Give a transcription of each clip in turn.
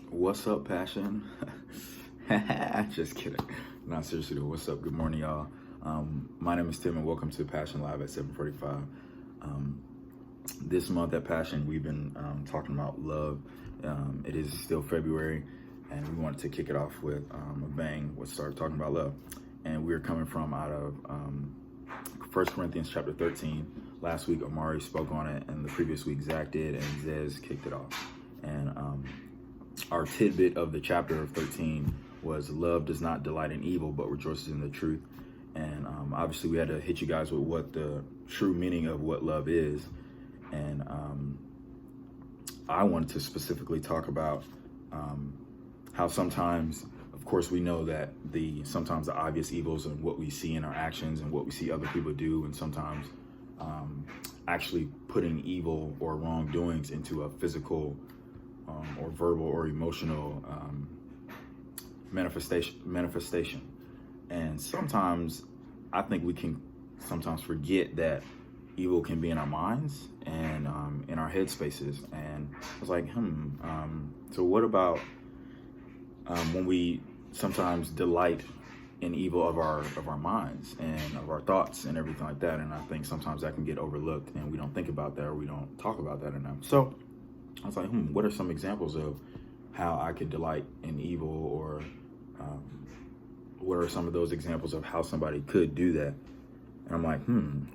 What's up, Passion? Just kidding. Not seriously though. What's up? Good morning, y'all. My name is Tim, and welcome to Passion Live at 7:45. This month at Passion, we've been talking about love. It is still February, and we wanted to kick it off with a bang. Let's start talking about love, and we're coming from out of 1 Corinthians chapter 13. Last week, Amari spoke on it, and the previous week, Zach did, and Zez kicked it off. And our tidbit of the chapter of 13 was love does not delight in evil, but rejoices in the truth. And obviously we had to hit you guys with what the true meaning of what love is. And I wanted to specifically talk about how sometimes, of course, we know that sometimes the obvious evils and what we see in our actions and what we see other people do, and sometimes actually putting evil or wrongdoings into a physical or verbal or emotional manifestation. And sometimes I think we can sometimes forget that evil can be in our minds and in our head spaces. And I was like, so what about when we sometimes delight in evil of our minds and of our thoughts and everything like that? And I think sometimes that can get overlooked, and we don't think about that, or we don't talk about that enough. So I was like, what are some examples of how I could delight in evil, or what are some of those examples of how somebody could do that? And I'm like,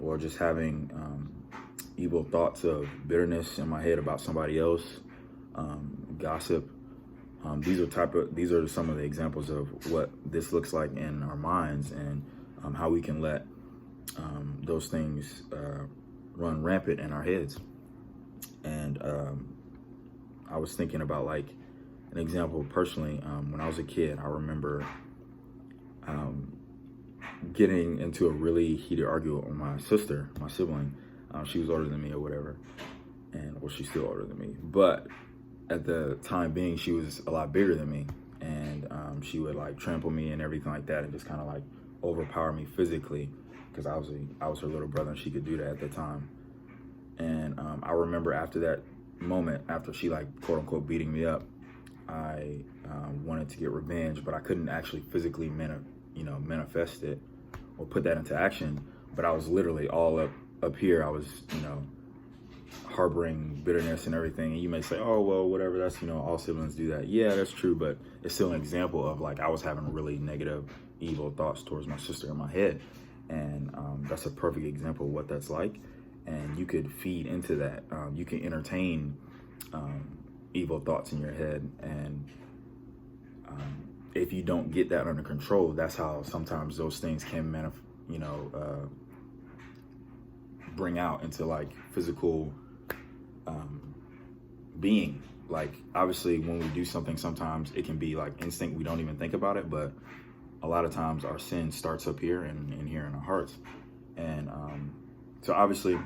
well, just having evil thoughts of bitterness in my head about somebody else, gossip. These are some of the examples of what this looks like in our minds, and how we can let those things run rampant in our heads. And I was thinking about, like, an example personally. When I was a kid, I remember getting into a really heated argument with my sister, my sibling. She was older than me or whatever, she's still older than me. But at the time being, she was a lot bigger than me, and she would like trample me and everything like that, and just kind of like overpower me physically, because I was her little brother, and she could do that at the time. And I remember after that moment, after she like quote unquote beating me up, I wanted to get revenge, but I couldn't actually physically manifest it or put that into action. But I was literally all up here. I was harboring bitterness and everything. And you may say, oh well, whatever, that's all siblings do that. Yeah, that's true, but it's still an example of, like, I was having really negative, evil thoughts towards my sister in my head. And that's a perfect example of what that's like. And you could feed into that. You can entertain evil thoughts in your head, and if you don't get that under control, that's how sometimes those things can bring out into like physical being. Like, obviously, when we do something, sometimes it can be like instinct. We don't even think about it, but a lot of times our sin starts up here and here in our hearts. And so obviously,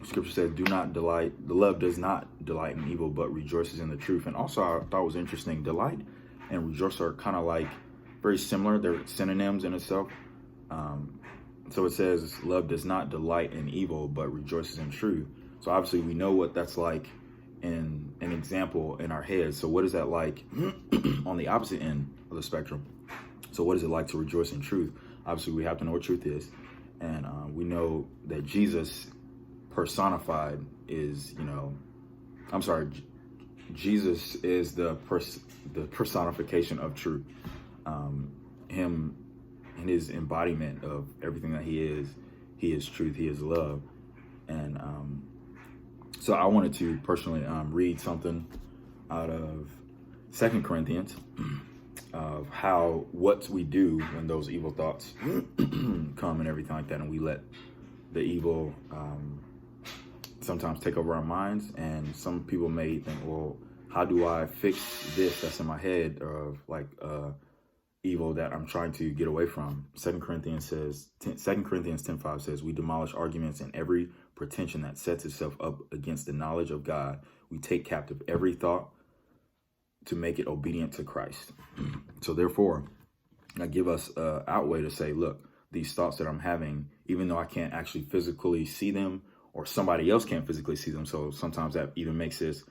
Scripture says, the love does not delight in evil, but rejoices in the truth. And also, I thought it was interesting, delight and rejoice are kind of like very similar. They're synonyms in itself. So it says, love does not delight in evil, but rejoices in truth. So obviously, we know what that's like in an example in our heads. So what is that like on the opposite end of the spectrum? So what is it like to rejoice in truth? Obviously, we have to know what truth is. And we know that Jesus personified is, Jesus is the personification of truth. Him and his embodiment of everything that he is truth, he is love. And so I wanted to personally read something out of 2 Corinthians of what we do when those evil thoughts come and everything like that, and we let the evil sometimes take over our minds. And some people may think, well, how do I fix this that's in my head of like evil that I'm trying to get away from? 2 Corinthians 10:5 says, we demolish arguments and every pretension that sets itself up against the knowledge of God. We take captive every thought to make it obedient to Christ. So therefore, I give us an outway to say, look, these thoughts that I'm having, even though I can't actually physically see them, or somebody else can't physically see them. So sometimes that even makes this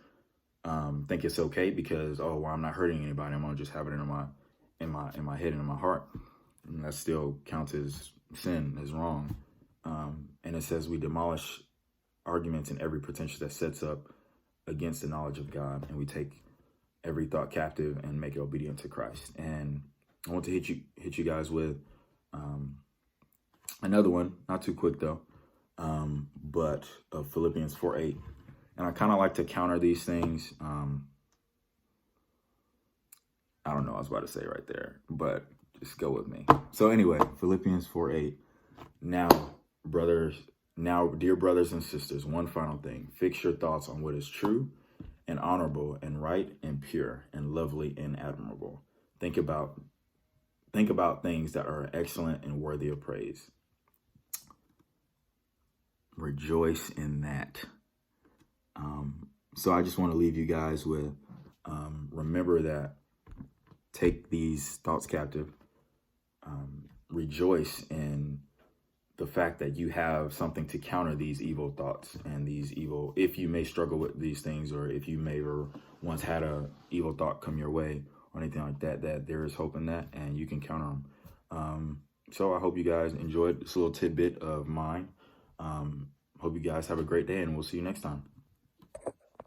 think it's okay because, oh, well, I'm not hurting anybody. I'm gonna just have it in my head and in my heart. And that still counts as sin, as wrong. And it says we demolish arguments and every pretension that sets up against the knowledge of God, and we take every thought captive and make it obedient to Christ. And I want to hit you guys with another one, not too quick though, but Philippians 4:8. And I kind of like to counter these things. I don't know what I was about to say right there, but just go with me. So anyway, Philippians 4:8. Now, dear brothers and sisters, one final thing. Fix your thoughts on what is true and honorable and right and pure and lovely and admirable. Think about things that are excellent and worthy of praise. Rejoice in that. So I just want to leave you guys with, remember that, take these thoughts captive, rejoice in the fact that you have something to counter these evil thoughts and these evil, if you may struggle with these things, or if you may or once had a evil thought come your way or anything like that, that there is hope in that and you can counter them. So I hope you guys enjoyed this little tidbit of mine. Hope you guys have a great day, and we'll see you next time.